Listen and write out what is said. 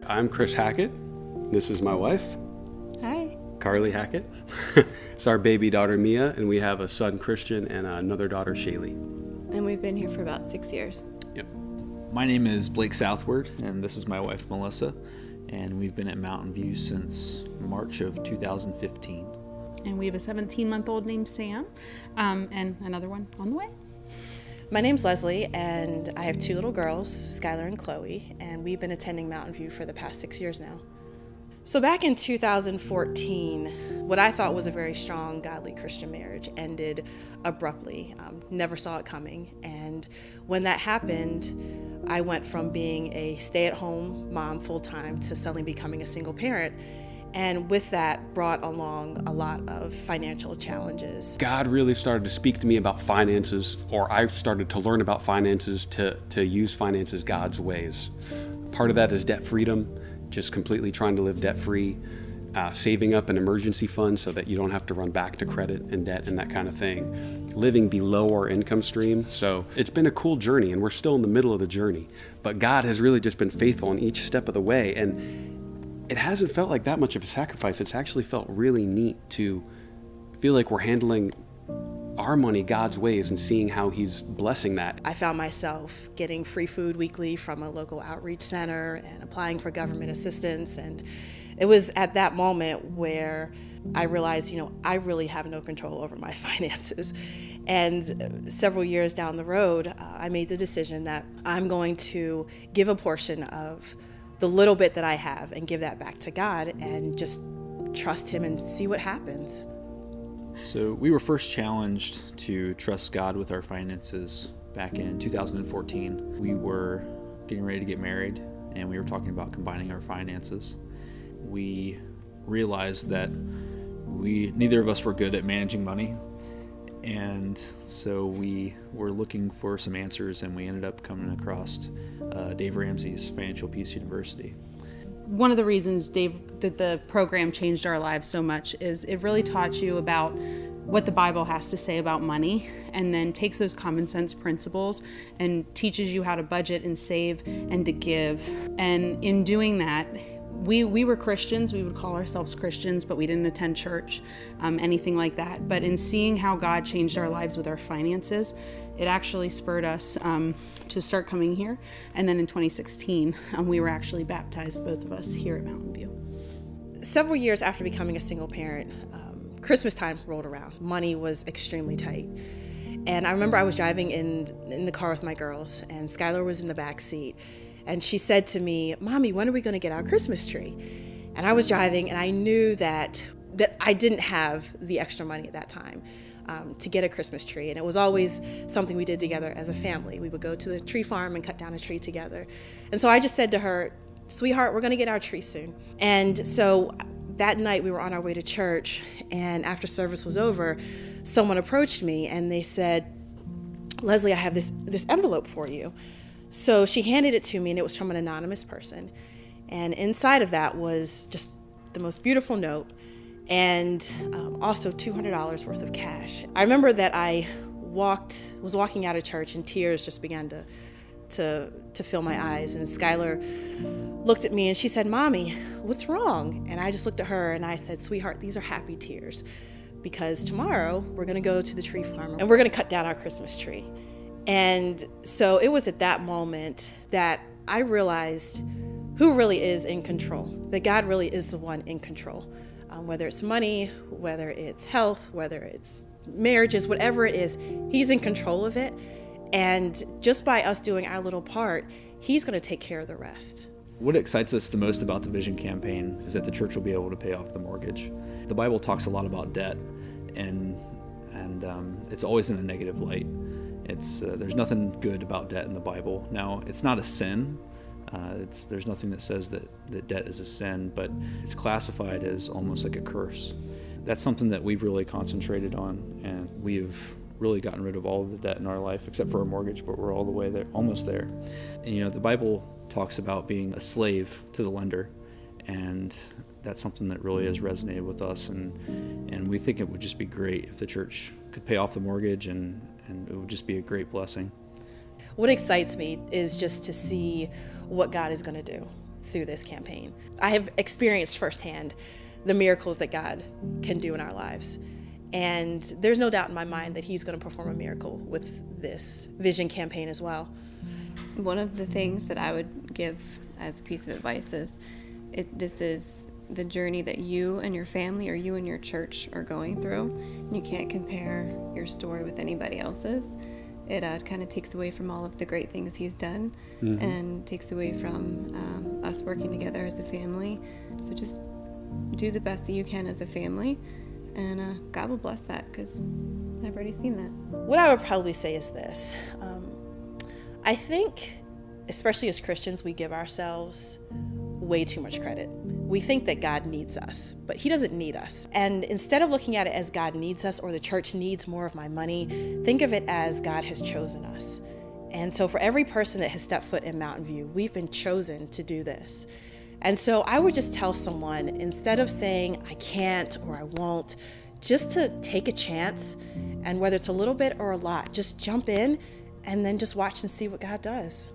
I'm Chris Hackett. This is my wife. Hi. Carly Hackett. It's our baby daughter Mia, and we have a son Christian and another daughter Shaylee. And we've been here for about 6 years. Yep. My name is Blake Southward, and this is my wife Melissa, and we've been at Mountain View since March of 2015. And we have a 17-month-old named Sam, and another one on the way. My name's Leslie, and I have two little girls, Skylar and Chloe, and we've been attending Mountain View for the past 6 years now. So back in 2014, what I thought was a very strong, godly Christian marriage ended abruptly. Never saw it coming. And when that happened, I went from being a stay-at-home mom full-time to suddenly becoming a single parent. And with that brought along a lot of financial challenges. God really started to speak to me about finances, or I started to learn about finances to use finances God's ways. Part of that is debt freedom, just completely trying to live debt-free, saving up an emergency fund so that you don't have to run back to credit and debt and that kind of thing. Living below our income stream. So it's been a cool journey, and we're still in the middle of the journey. But God has really just been faithful in each step of the way. And it hasn't felt like that much of a sacrifice. It's actually felt really neat to feel like we're handling our money God's ways and seeing how He's blessing that. I found myself getting free food weekly from a local outreach center and applying for government assistance. And it was at that moment where I realized, I really have no control over my finances. And several years down the road, I made the decision that I'm going to give a portion of the little bit that I have and give that back to God and just trust Him and see what happens. So we were first challenged to trust God with our finances back in 2014. We were getting ready to get married, and we were talking about combining our finances. We realized that neither of us were good at managing money, and so we were looking for some answers, and we ended up coming across Dave Ramsey's Financial Peace University. One of the reasons the program changed our lives so much is it really taught you about what the Bible has to say about money, and then takes those common sense principles and teaches you how to budget and save and to give. And in doing that, we were Christians. We would call ourselves Christians, but we didn't attend church, anything like that. But in seeing how God changed our lives with our finances, it actually spurred us to start coming here. And then in 2016, we were actually baptized, both of us, here at Mountain View. Several years after becoming a single parent, Christmas time rolled around. Money was extremely tight. And I remember I was driving in the car with my girls, and Skylar was in the back seat. And she said to me, "Mommy, when are we going to get our Christmas tree?" And I was driving, and I knew that I didn't have the extra money at that time to get a Christmas tree. And it was always something we did together as a family. We would go to the tree farm and cut down a tree together. And so I just said to her, "Sweetheart, we're going to get our tree soon." And so that night we were on our way to church, and after service was over, someone approached me and they said, "Leslie, I have this envelope for you." So she handed it to me, and it was from an anonymous person. And inside of that was just the most beautiful note, and also $200 worth of cash. I remember that I was walking out of church, and tears just began to fill my eyes. And Skylar looked at me and she said, "Mommy, what's wrong?" And I just looked at her and I said, "Sweetheart, these are happy tears, because tomorrow we're going to go to the tree farm and we're going to cut down our Christmas tree." And so it was at that moment that I realized who really is in control, that God really is the one in control. Whether it's money, whether it's health, whether it's marriages, whatever it is, He's in control of it. And just by us doing our little part, He's going to take care of the rest. What excites us the most about the Vision campaign is that the church will be able to pay off the mortgage. The Bible talks a lot about debt, and it's always in a negative light. There's nothing good about debt in the Bible. Now, it's not a sin. There's nothing that says that debt is a sin, but it's classified as almost like a curse. That's something that we've really concentrated on, and we've really gotten rid of all of the debt in our life except for our mortgage, but we're all the way there, almost there. And the Bible talks about being a slave to the lender, and that's something that really has resonated with us, and we think it would just be great if the church could pay off the mortgage, and it would just be a great blessing. What excites me is just to see what God is going to do. through this campaign. I have experienced firsthand the miracles that God can do in our lives. And there's no doubt in my mind that he's going to perform a miracle with this vision campaign as well. One of the things that I would give as a piece of advice is this is the journey that you and your family or you and your church are going through. You can't compare your story with anybody else's. It kind of takes away from all of the great things he's done and takes away from us working together as a family. So just do the best that you can as a family, and God will bless that, because I've already seen that. What I would probably say is this. I think, especially as Christians, we give ourselves way too much credit. We think that God needs us, but he doesn't need us. And instead of looking at it as God needs us or the church needs more of my money, think of it as God has chosen us. And so for every person that has stepped foot in Mountain View, we've been chosen to do this. And so I would just tell someone, instead of saying, I can't or I won't, just to take a chance, and whether it's a little bit or a lot, just jump in and then just watch and see what God does.